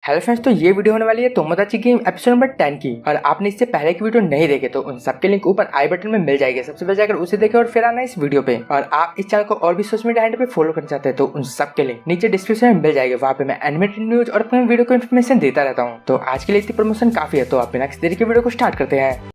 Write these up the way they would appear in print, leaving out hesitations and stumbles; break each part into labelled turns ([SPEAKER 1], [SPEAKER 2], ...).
[SPEAKER 1] Hello friends, तो ये video होने वाली है तोमोदाची गेम एपिसोड नंबर 10 की। और आपने इससे पहले की वीडियो नहीं देखे तो उन सबके लिंक ऊपर आई बटन में मिल जाएगी। सबसे पहले जाकर उसे देखें और फिर आना इस वीडियो पे। और आप इस चैनल को और भी सोशल मीडिया हैंडल पे फॉलो करना चाहते हैं तो उन सबके लिंक नीचे डिस्क्रिप्शन में मिल जाएगी। वहाँ पे मैं एनिमेटेड न्यूज और अपने वीडियो को इन्फॉर्मेशन देता रहता हूँ। तो आज के लिए इतनी प्रमोशन काफी है, तो आप बिना किसी देरी के वीडियो को स्टार्ट करते हैं।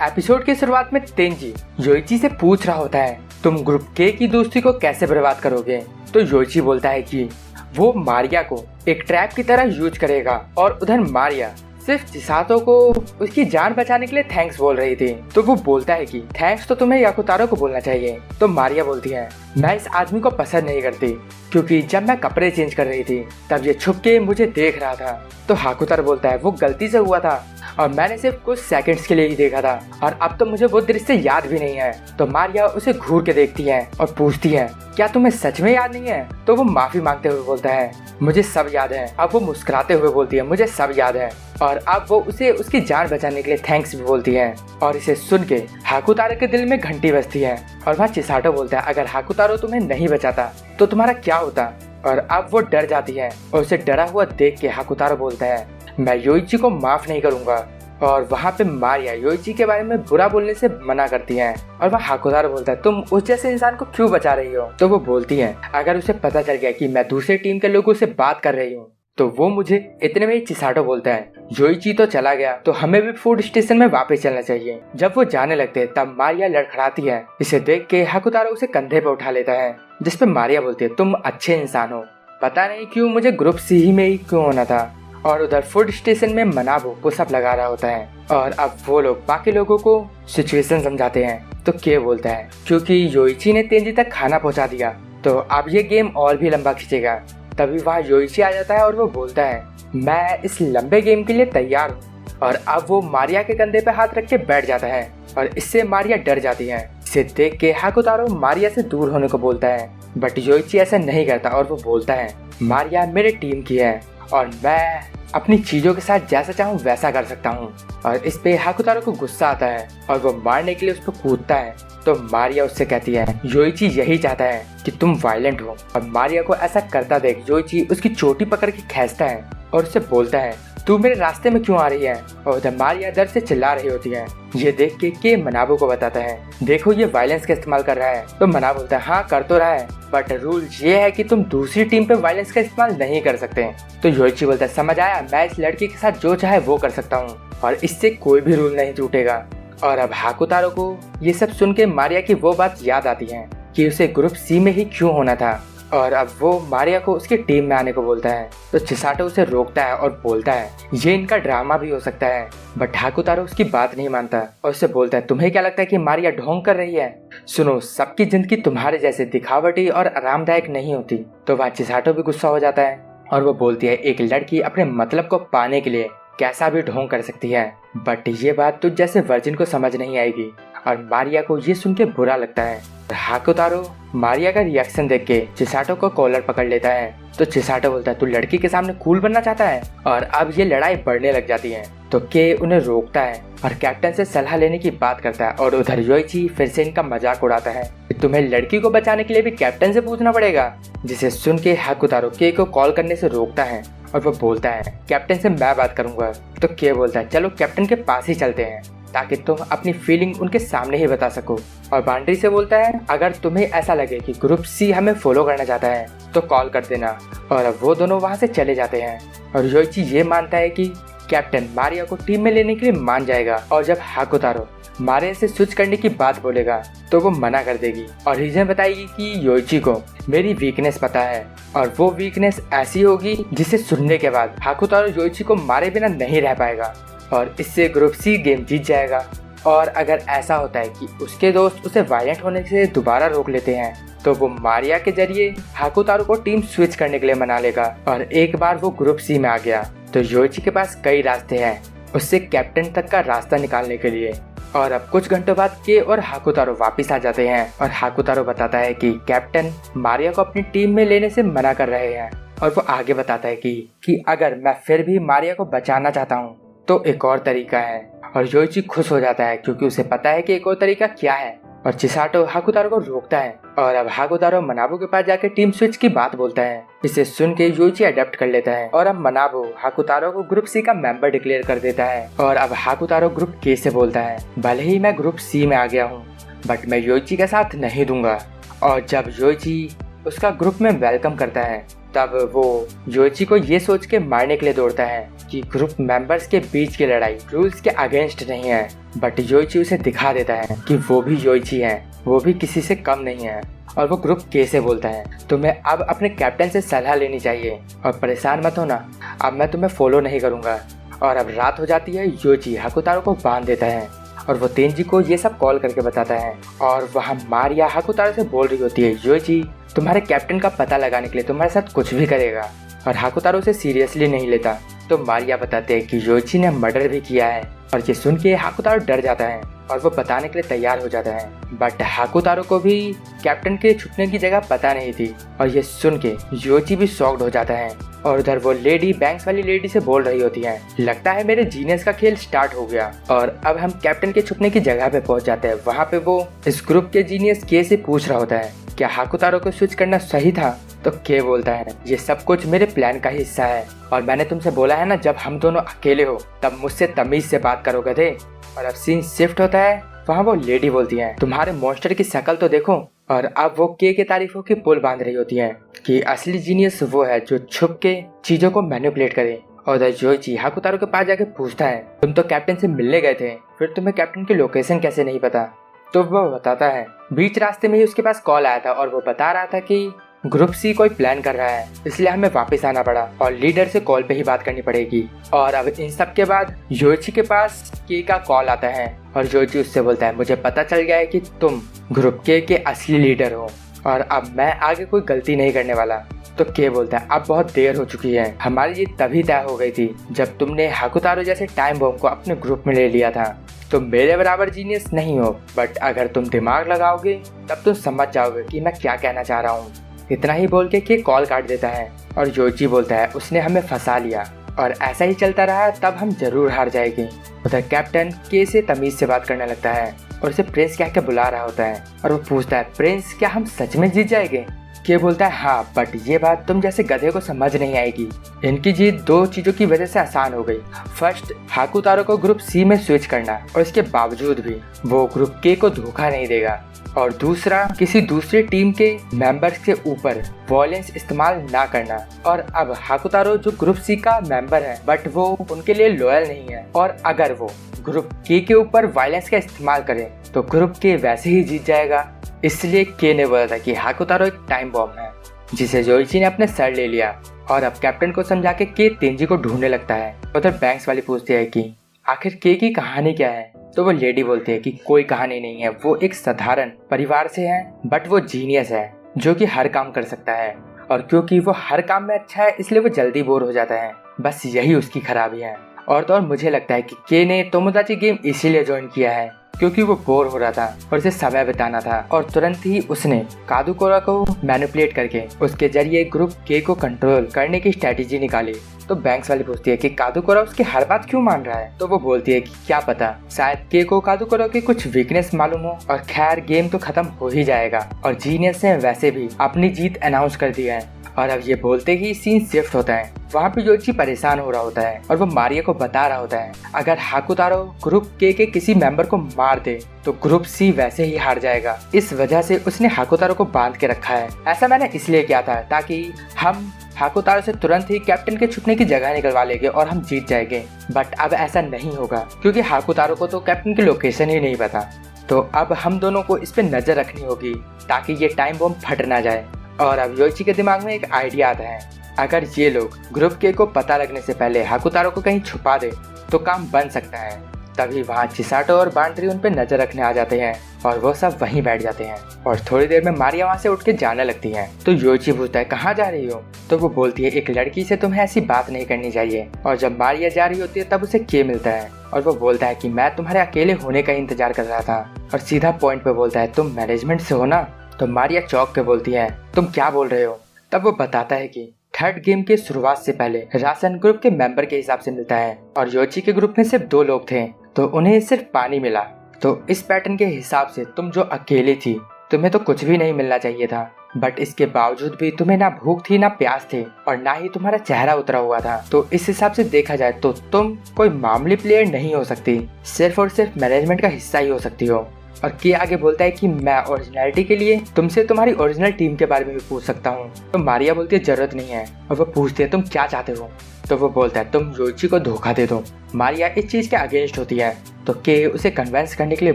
[SPEAKER 1] एपिसोड की शुरुआत में तेंजी योइची से पूछ रहा होता है, तुम ग्रुप के की दोस्ती को कैसे बर्बाद करोगे। तो योइची बोलता है कि वो मारिया को एक ट्रैप की तरह यूज करेगा। और उधर मारिया सिर्फ चिसातो को उसकी जान बचाने के लिए थैंक्स बोल रही थी। तो वो बोलता है कि थैंक्स तो तुम्हें याकुतारो को बोलना चाहिए। तो मारिया बोलती है, मैं इस आदमी को पसंद नहीं करती क्योंकि जब मैं कपड़े चेंज कर रही थी तब ये छुप के मुझे देख रहा था। तो हाकुतारो बोलता है, वो गलती से हुआ था और मैंने सिर्फ कुछ सेकंड्स के लिए ही देखा था और अब तो मुझे वो दृश्य याद भी नहीं है। तो मारिया उसे घूर के देखती है और पूछती है, क्या तुम्हें सच में याद नहीं है। तो वो माफी मांगते हुए बोलता है, मुझे सब याद है। अब वो मुस्कुराते हुए बोलती है, मुझे सब याद है। और अब वो उसे उसकी जान बचाने के लिए थैंक्स भी बोलती है। और इसे सुन के हाकुतारो के दिल में घंटी बजती है। और वहाँ चिसाटो बोलता है, अगर हाकुतारो तुम्हें नहीं बचाता तो तुम्हारा क्या होता। और अब वो डर जाती है और उसे डरा हुआ देख के हाकुतारो बोलता है, मैं योइची को माफ नहीं करूंगा। और वहाँ पे मारिया योइची के बारे में बुरा बोलने से मना करती है। और वह हाकुतारो बोलता है, तुम उस जैसे इंसान को क्यों बचा रही हो। तो वो बोलती है, अगर उसे पता चल गया कि मैं दूसरे टीम के लोगों से बात कर रही हूँ तो वो मुझे। इतने में चिसाटो बोलता है, योइची तो चला गया तो हमें भी फूड स्टेशन में वापस चलना चाहिए। जब वो जाने लगते हैं तब मारिया लड़खड़ाती है। इसे देख के हाकुतारो उसे कंधे पे उठा लेता है, जिसपे मारिया बोलती है, तुम अच्छे इंसान हो, पता नहीं क्यों मुझे ग्रुप सी ही में ही क्यों होना था। और उधर फूड स्टेशन में मनाबो पुशअप लगा रहा होता है। और अब वो लोग बाकी लोगों को सिचुएशन समझाते हैं। तो के बोलता है, क्योंकि योइची ने तेंजी तक खाना पहुंचा दिया तो अब ये गेम और भी लंबा खींचेगा। तभी वहाँ योइची आ जाता है और वो बोलता है, मैं इस लंबे गेम के लिए तैयार हूँ। और अब वो मारिया के कंधे पे हाथ रख के बैठ जाता है और इससे मारिया डर जाती है। इसे देख के हाकुतारो मारिया से दूर होने को बोलता है, बट योइची ऐसा नहीं करता और वो बोलता है, मारिया मेरे टीम की है और मैं अपनी चीजों के साथ जैसा चाहूँ वैसा कर सकता हूँ। और इस पे हाकुतारो को गुस्सा आता है और वो मारने के लिए उस पर कूदता है। तो मारिया उससे कहती है, योइची यही चाहता है कि तुम वायलेंट हो। और मारिया को ऐसा करता देख योइची उसकी चोटी पकड़ के खींचता है और उससे बोलता है, तू मेरे रास्ते में क्यों आ रही है। और उधर मारिया दर्द से चिल्ला रही होती है। ये देख के मनाबो को बताता है, देखो ये वायलेंस का इस्तेमाल कर रहा है। तो मनाबो बोलता है, हाँ कर तो रहा है, बट रूल ये है कि तुम दूसरी टीम पे वायलेंस का इस्तेमाल नहीं कर सकते। तो योइची बोलता है, समझ आया, मैं इस लड़की के साथ जो चाहे वो कर सकता हूँ और इससे कोई भी रूल नहीं टूटेगा। और अब हाकुतारो को ये सब सुन के मारिया की वो बात याद आती है कि उसे ग्रुप सी में ही क्यों होना था। और अब वो मारिया को उसकी टीम में आने को बोलता है। तो चिसाटो उसे रोकता है और बोलता है, ये इनका ड्रामा भी हो सकता है। बट हाकुतारो उसकी बात नहीं मानता और उससे बोलता है, तुम्हें क्या लगता है कि मारिया ढोंग कर रही है। सुनो, सबकी जिंदगी तुम्हारे जैसे दिखावटी और आरामदायक नहीं होती। तो वहाँ चिसाटो भी गुस्सा हो जाता है और वो बोलती है, एक लड़की अपने मतलब को पाने के लिए कैसा भी ढोंग कर सकती है, बट ये बात तुझ जैसे वर्जिन को समझ नहीं आएगी। और मारिया को ये सुन के बुरा लगता है। हाकुतारो मारिया का रिएक्शन देख के चिसाटो को कॉलर पकड़ लेता है। तो चिसाटो बोलता है, तू लड़की के सामने कूल बनना चाहता है। और अब ये लड़ाई बढ़ने लग जाती है। तो के उन्हें रोकता है और कैप्टन से सलाह लेने की बात करता है। और उधर योइची फिर से इनका मजाक उड़ाता है, तुम्हें लड़की को बचाने के लिए भी कैप्टन से पूछना पड़ेगा। जिसे सुन के हाकुतारो के को कॉल करने से रोकता है और वो बोलता है, कैप्टन से मैं बात करूंगा। तो के बोलता है, चलो कैप्टन के पास ही चलते हैं ताकि तुम अपनी फीलिंग उनके सामने ही बता सको। और बाउंड्री से बोलता है, अगर तुम्हें ऐसा लगे कि ग्रुप सी हमें फॉलो करना चाहता है तो कॉल कर देना। और अब वो दोनों वहाँ से चले जाते हैं। और योइची ये मानता है कि कैप्टन मारिया को टीम में लेने के लिए मान जाएगा। और जब हाकुतारो मारिया से स्विच करने की बात बोलेगा तो वो मना कर देगी और रीजन बताएगी कि योइची को मेरी वीकनेस पता है और वो वीकनेस ऐसी होगी जिसे सुनने के बाद हाकुतारो योइची को मारे बिना नहीं रह पाएगा और इससे ग्रुप सी गेम जीत जाएगा। और अगर ऐसा होता है कि उसके दोस्त उसे वायलेंट होने से दोबारा रोक लेते हैं तो वो मारिया के जरिए हाकुतारो को टीम स्विच करने के लिए मना लेगा। और एक बार वो ग्रुप सी में आ गया तो योइची के पास कई रास्ते हैं उससे कैप्टन तक का रास्ता निकालने के लिए। और अब कुछ घंटों बाद के और हाकुतारो वापिस आ जाते हैं और हाकुतारो बताता है कि कैप्टन मारिया को अपनी टीम में लेने से मना कर रहे हैं। और वो आगे बताता है कि अगर मैं फिर भी मारिया को बचाना चाहता हूँ तो एक और तरीका है। और योइची खुश हो जाता है क्योंकि उसे पता है कि एक और तरीका क्या है। और चिसाटो हाकुतारो को रोकता है और अब हाकुतारो मनाबू के पास जाकर टीम स्विच की बात बोलता है। इसे सुन के योइची अडेप्ट कर लेता है और अब मनाबू हाकुतारो को ग्रुप सी का मेंबर डिक्लेयर कर देता है। और अब हाकुतारो ग्रुप के से बोलता है, भले ही मैं ग्रुप सी में आ गया हूँ बट मैं योइची का साथ नहीं दूंगा। और जब योइची उसका ग्रुप में वेलकम करता है तब वो योइची को ये सोच के मारने के लिए दौड़ता है कि ग्रुप मेंबर्स के बीच की लड़ाई रूल्स के अगेंस्ट नहीं है। बट योइची उसे दिखा देता है कि वो भी योइची है, वो भी किसी से कम नहीं है। और वो ग्रुप के से बोलता है, तुम्हें अब अपने कैप्टन से सलाह लेनी चाहिए और परेशान मत होना, अब मैं तुम्हें फॉलो नहीं करूँगा। और अब रात हो जाती है। योइची हाकुतारो को बांध देता है और वो तेंजी को ये सब कॉल करके बताता है। और वहाँ मारिया हाकुतारो से बोल रही होती है, योइची तुम्हारे कैप्टन का पता लगाने के लिए तुम्हारे साथ कुछ भी करेगा। और हाकुतारो उसे सीरियसली नहीं लेता। तो मारिया बताते हैं कि योइची ने मर्डर भी किया है। और ये सुन के हाकुतारो डर जाता है और वो बताने के लिए तैयार हो जाता है। बट हाकुतारो को भी कैप्टन के छुपने की जगह पता नहीं थी। और ये सुन के योइची भी शॉक्ड हो जाता है। और उधर वो लेडी बैंक्स वाली लेडी से बोल रही होती है, लगता है मेरे जीनियस का खेल स्टार्ट हो गया। और अब हम कैप्टन के छुपने की जगह पे पहुंच जाते हैं। वहाँ पे वो इस ग्रुप के जीनियस के से पूछ रहा होता है, क्या हाकुतारो को स्विच करना सही था? तो के बोलता है, ये सब कुछ मेरे प्लान का हिस्सा है और मैंने तुमसे बोला है ना, जब हम दोनों अकेले हो तब मुझसे तमीज से बात करोगे थे। और अब सीन शिफ्ट होता है। वहाँ वो लेडी बोलती है, तुम्हारे मॉन्स्टर की शक्ल तो देखो। और अब वो के तारीफों की पुल बांध रही होती है कि असली जीनियस वो है जो छुप के चीजों को मैनिपुलेट करे। और उधर योइची हाकुतारो के पास जाके पूछता है, तुम तो कैप्टन से मिलने गए थे, फिर तुम्हें कैप्टन की लोकेशन कैसे नहीं पता? तो वो बताता है, बीच रास्ते में ही उसके पास कॉल आया था और वो बता रहा था कि ग्रुप सी कोई प्लान कर रहा है, इसलिए हमें वापस आना पड़ा और लीडर से कॉल पे ही बात करनी पड़ेगी। और अब इन सब के बाद योइची के पास के का कॉल आता है और योइची उससे बोलता है, मुझे पता चल गया है कि तुम ग्रुप के असली लीडर हो और अब मैं आगे कोई गलती नहीं करने वाला। तो के बोलता है, अब बहुत देर हो चुकी है, हमारी जीत तभी तय हो गई थी जब तुमने हाकुतारो जैसे टाइम बॉम्ब को अपने ग्रुप में ले लिया था। तुम मेरे बराबर जीनियस नहीं हो बट अगर तुम दिमाग लगाओगे तब तुम समझ जाओगे कि मैं क्या कहना चाह रहा हूँ। इतना ही बोल के कॉल काट देता है और योइची बोलता है, उसने हमें फंसा लिया और ऐसा ही चलता रहा तब हम जरूर हार जाएंगे। उधर कैप्टन के से तमीज से बात करने लगता है और उसे प्रिंस कह के बुला रहा होता है। और वो पूछता है, प्रिंस क्या हम सच में जीत जाएंगे? के बोलता है, हाँ बट ये बात तुम जैसे गधे को समझ नहीं आएगी। इनकी जीत दो चीजों की वजह से आसान हो गई। फर्स्ट, हाकुतारो को ग्रुप सी में स्विच करना और इसके बावजूद भी वो ग्रुप के को धोखा नहीं देगा। और दूसरा, किसी दूसरी टीम के मेंबर्स के ऊपर वॉयलेंस इस्तेमाल ना करना। और अब हाकुतारो जो ग्रुप सी का मेंबर है बट वो उनके लिए लॉयल नहीं है और अगर वो ग्रुप के ऊपर वायलेंस का इस्तेमाल करे तो ग्रुप के वैसे ही जीत जाएगा। इसलिए के ने बोला था कि हाकुतारो एक टाइम बॉम्ब है जिसे योइची ने अपने सर ले लिया। और अब कैप्टन को समझा के तेंजी को ढूंढने लगता है। उधर बैंक्स वाली पूछती है कि आखिर के की कहानी क्या है? तो वो लेडी बोलती है कि कोई कहानी नहीं है, वो एक साधारण परिवार से है बट वो जीनियस है जो कि हर काम कर सकता है और क्योंकि वो हर काम में अच्छा है इसलिए वो जल्दी बोर हो जाता है, बस यही उसकी खराबी है। और तो और मुझे लगता है कि के ने तोमोदाची गेम इसीलिए ज्वाइन किया है क्योंकि वो बोर हो रहा था और उसे समय बिताना था और तुरंत ही उसने कादुकोरा को मैनिपुलेट करके उसके जरिए ग्रुप के को कंट्रोल करने की स्ट्रेटेजी निकाली। तो बैंक्स वाली पूछती है कि कादुकोरा उसकी हर बात क्यों मान रहा है? तो वो बोलती है कि क्या पता शायद के को कादुकोरा की कुछ वीकनेस मालूम हो। और खैर गेम तो खत्म हो ही जाएगा और जीनियस ने वैसे भी अपनी जीत अनाउंस कर दी है। और अब ये बोलते ही सीन शिफ्ट होता है। वहाँ पे योइची परेशान हो रहा होता है और वो मारिया को बता रहा होता है अगर हाकुतारो ग्रुप के किसी मेंबर को मार दे तो ग्रुप सी वैसे ही हार जाएगा। इस वजह से उसने हाकुतारो को बांध के रखा है। ऐसा मैंने इसलिए किया था ताकि हम हाकुतारो से तुरंत ही कैप्टन के छुपने की जगह निकलवा लेंगे और हम जीत जाएंगे। बट अब ऐसा नहीं होगा क्योंकि हाकुतारो को तो कैप्टन की लोकेशन ही नहीं पता। तो अब हम दोनों को इस पे नजर रखनी होगी ताकि ये टाइम बॉम्ब फट ना जाए। और अब योइची के दिमाग में एक आइडिया आता है, अगर ये लोग ग्रुप के को पता लगने से पहले हाकुतारो को कहीं छुपा दे तो काम बन सकता है। तभी वहाँ चिसाटो और बांट्री उन पे नजर रखने आ जाते हैं और वो सब वहीं बैठ जाते हैं। और थोड़ी देर में मारिया वहाँ से उठ के जाने लगती है। तो योइची पूछता है कहाँ जा रही हो? तो वो बोलती है एक लड़की से तुम्हें ऐसी बात नहीं करनी चाहिए। और जब मारिया जा रही होती है तब उसे के मिलता है और वो बोलता है कि मैं तुम्हारे अकेले होने का इंतजार कर रहा था। और सीधा पॉइंट पे बोलता है तुम मैनेजमेंट से हो ना? तो मारिया चौंक के बोलती है तुम क्या बोल रहे हो? तब वो बताता है कि थर्ड गेम के शुरुआत से पहले राशन ग्रुप के मेंबर के हिसाब से मिलता है और योइची के ग्रुप में सिर्फ 2 लोग थे तो उन्हें सिर्फ पानी मिला तो इस पैटर्न के हिसाब से तुम जो अकेली थी, तुम्हें तो कुछ भी नहीं मिलना चाहिए था, बट इसके बावजूद भी तुम्हें ना भूख थी ना प्यास थे और ना ही तुम्हारा चेहरा उतरा हुआ था। तो इस हिसाब से देखा जाए तो तुम कोई मामूली प्लेयर नहीं हो सकती, सिर्फ और सिर्फ मैनेजमेंट का हिस्सा ही हो सकती हो। और के आगे बोलता है कि मैं ओरिजिनलिटी के लिए तुमसे तुम्हारी ओरिजिनल टीम के बारे में भी पूछ सकता हूँ। तो मारिया बोलती है जरूरत नहीं है, और वो पूछती है तुम क्या चाहते हो। तो वो बोलता है तुम योइची को धोखा दे दो। मारिया इस चीज के अगेंस्ट होती है, तो के उसे कन्विंस करने के लिए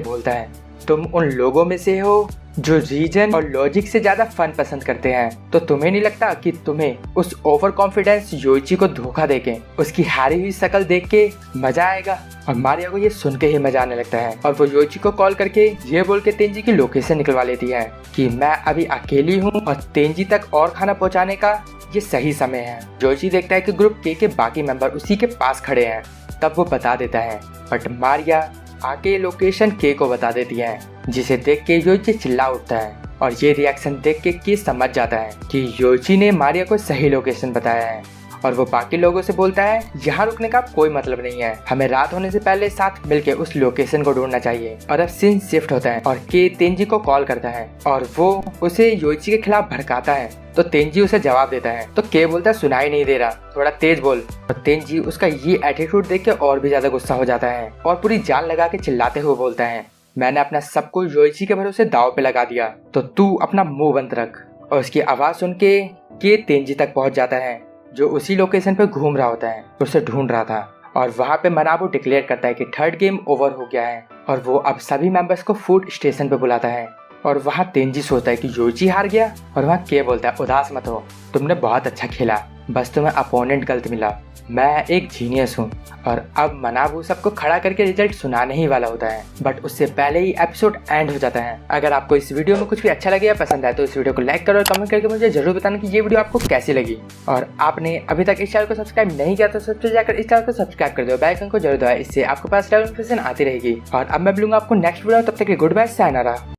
[SPEAKER 1] बोलता है तुम उन लोगों में से हो जो रीजन और लॉजिक से ज्यादा फन पसंद करते हैं। तो तुम्हें नहीं लगता कि तुम्हें उस ओवर कॉन्फिडेंस योइची को धोखा देके उसकी हारी हुई शक्ल देख के मजा आएगा। और मारिया को ये सुन के ही मजा आने लगता है, और वो योइची को कॉल करके ये बोल के तेंजी की लोकेशन निकलवा लेती है कि मैं अभी अकेली हूँ और तेंजी तक और खाना पहुँचाने का ये सही समय है। योइची देखता है कि ग्रुप के बाकी मेंबर उसी के पास खड़े हैं, तब वो बता देता है, बट मारिया आके लोकेशन के को बता देती है, जिसे देख के योइची चिल्ला उठता है। और ये रिएक्शन देख के समझ जाता है कि योइची ने मारिया को सही लोकेशन बताया है। और वो बाकी लोगों से बोलता है यहाँ रुकने का कोई मतलब नहीं है, हमें रात होने से पहले साथ मिलके उस लोकेशन को ढूंढना चाहिए। और अब सीन शिफ्ट होता है और के तेंजी को कॉल करता है और वो उसे योइची के खिलाफ भड़काता है। तो तेंजी उसे जवाब देता है, तो के बोलता है सुनाई नहीं दे रहा, थोड़ा तेज बोल। और तेंजी उसका ये एटीट्यूड देख के और भी ज्यादा गुस्सा हो जाता है और पूरी जान लगा के चिल्लाते हुए बोलता है मैंने अपना सब कुछ योइची के भरोसे दाव पे लगा दिया, तो तू अपना मुंह बंद रख। और उसकी आवाज सुन के तेंजी तक पहुंच जाता है, जो उसी लोकेशन पे घूम रहा होता है, उसे ढूंढ रहा था। और वहाँ पे मनाबू डिक्लेयर करता है कि थर्ड गेम ओवर हो गया है और वो अब सभी मेंबर्स को फूड स्टेशन पे बुलाता है। और वहाँ तेंजी सोचता है कि योइची हार गया, और वहाँ के बोलता है उदास मत हो, तुमने बहुत अच्छा खेला, बस तुम्हें अपोनेंट गलत मिला, मैं एक जीनियस हूँ। और अब मनाबू सबको खड़ा करके रिजल्ट सुनाने ही वाला होता है, बट उससे पहले ही एपिसोड एंड हो जाता है। अगर आपको इस वीडियो में कुछ भी अच्छा लगे या पसंद आए तो इस वीडियो को लाइक करो और कमेंट करके मुझे जरूर बताना कि ये वीडियो आपको कैसी लगी। और आपने अभी तक इस चैनल को सब्सक्राइब नहीं किया तो सबसे जाकर इस चैनल को सब्सक्राइब कर दो, बेल आइकन को जरूर दबाएं, इससे आपके पास नोटिफिकेशन आती रहेगी। और अब मैं मिलूंगा आपको नेक्स्ट वीडियो, तब तक गुड बाय, सायनारा।